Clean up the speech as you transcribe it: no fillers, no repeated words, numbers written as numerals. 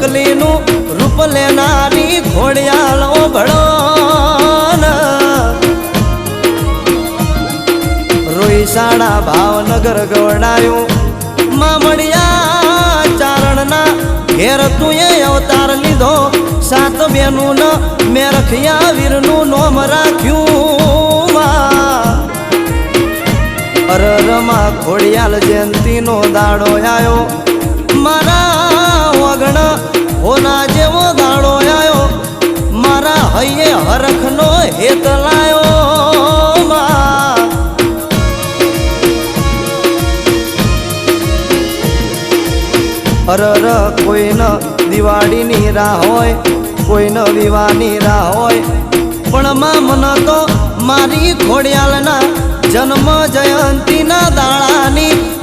ઢગલીનું રૂપ લેનારી ઘોડિયાળો ભળો રોઈસાણા ભાવનગર ગવડાયું મામડિયા ચારણના ઘેર તુંએ અવતાર લીધો સાત બેનું ન મેં રખિયા વીરનું નોમ રાખ્યું અરરમાં ઘોડિયાલ જયંતીનો દાડો આવ્યો મારા વગણ હોના જેવો દાડો આવ્યો મારા હૈયે હરખનો હેત લાયો અરર કોઈન દિવાળીની રાહ હોય કોઈન વિવાહની રાહ હોય પણ મન તો મારી ઘોડિયાલના જન્મ જયંતીના દાડાની